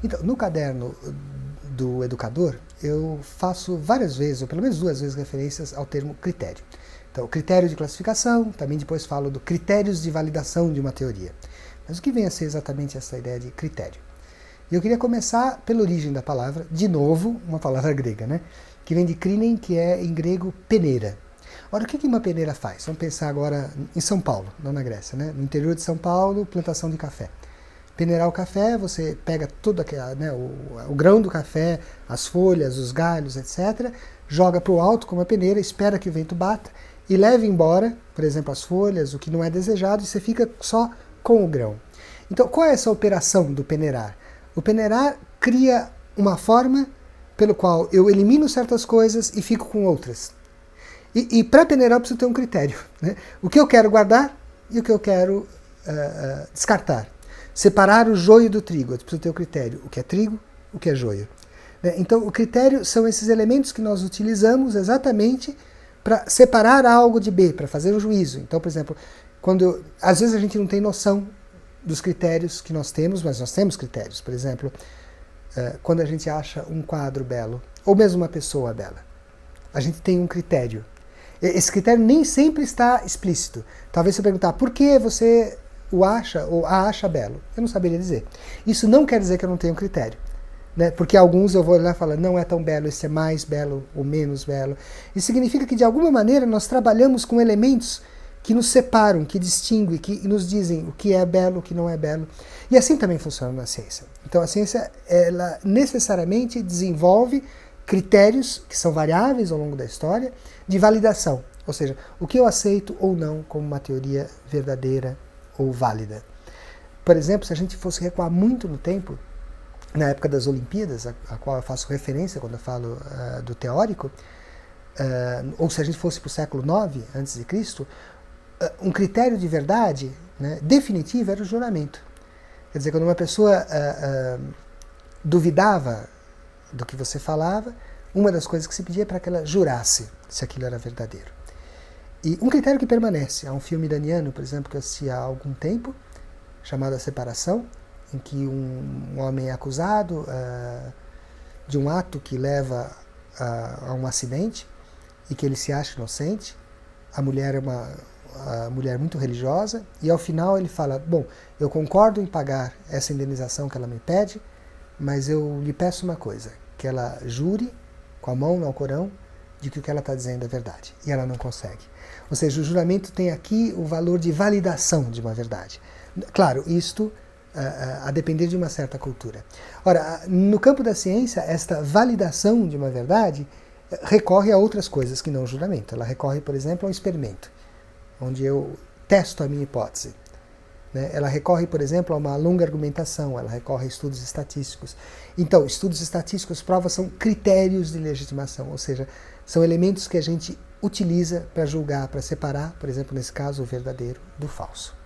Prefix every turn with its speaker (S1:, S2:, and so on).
S1: Então, no caderno do educador, eu faço várias vezes, ou pelo menos 2 vezes, referências ao termo critério. Então, critério de classificação, também depois falo do critérios de validação de uma teoria. Mas o que vem a ser exatamente essa ideia de critério? E eu queria começar pela origem da palavra, de novo, uma palavra grega, né? Que vem de krinen, que é em grego peneira. Ora, o que uma peneira faz? Vamos pensar agora em São Paulo, não na Grécia, né? No interior de São Paulo, plantação de café. Peneirar o café, você pega todo o grão do café, as folhas, os galhos, etc., joga para o alto com uma peneira, espera que o vento bata e leva embora, por exemplo, as folhas, o que não é desejado, e você fica só com o grão. Então, qual é essa operação do peneirar? O peneirar cria uma forma pelo qual eu elimino certas coisas e fico com outras. E para peneirar eu preciso ter um critério, né? O que eu quero guardar e o que eu quero descartar. Separar o joio do trigo, eu preciso ter o critério. O que é trigo, o que é joio. Então, o critério são esses elementos que nós utilizamos exatamente para separar A algo de B, para fazer um juízo. Então, por exemplo, às vezes a gente não tem noção dos critérios que nós temos, mas nós temos critérios. Por exemplo, quando a gente acha um quadro belo, ou mesmo uma pessoa bela, a gente tem um critério. Esse critério nem sempre está explícito. Talvez você perguntar, por que você o acha ou a acha belo? Eu não saberia dizer. Isso não quer dizer que eu não tenho critério, né? Porque alguns eu vou olhar e falar, não é tão belo, esse é mais belo ou menos belo. Isso significa que, de alguma maneira, nós trabalhamos com elementos que nos separam, que distinguem, que nos dizem o que é belo, o que não é belo. E assim também funciona na ciência. Então, a ciência, ela necessariamente desenvolve critérios, que são variáveis ao longo da história, de validação. Ou seja, o que eu aceito ou não como uma teoria verdadeira ou válida. Por exemplo, se a gente fosse recuar muito no tempo, na época das Olimpíadas, a qual eu faço referência quando eu falo do teórico, ou se a gente fosse para o século IX a.C., um critério de verdade, né, definitivo era o juramento. Quer dizer, quando uma pessoa duvidava do que você falava, uma das coisas que se pedia é para que ela jurasse se aquilo era verdadeiro. E um critério que permanece, há um filme iraniano, por exemplo, que eu assisti há algum tempo, chamado A Separação, em que um homem é acusado de um ato que leva a um acidente e que ele se acha inocente. A mulher é uma mulher muito religiosa e ao final ele fala, bom, eu concordo em pagar essa indenização que ela me pede, mas eu lhe peço uma coisa, que ela jure com a mão no Alcorão de que o que ela está dizendo é verdade. E ela não consegue. Ou seja, o juramento tem aqui o valor de validação de uma verdade. Claro, isto a depender de uma certa cultura. Ora, no campo da ciência, esta validação de uma verdade recorre a outras coisas que não o juramento. Ela recorre, por exemplo, a um experimento, onde eu testo a minha hipótese. Ela recorre, por exemplo, a uma longa argumentação, ela recorre a estudos estatísticos. Então, estudos estatísticos, provas são critérios de legitimação, ou seja, são elementos que a gente utiliza para julgar, para separar, por exemplo, nesse caso, o verdadeiro do falso.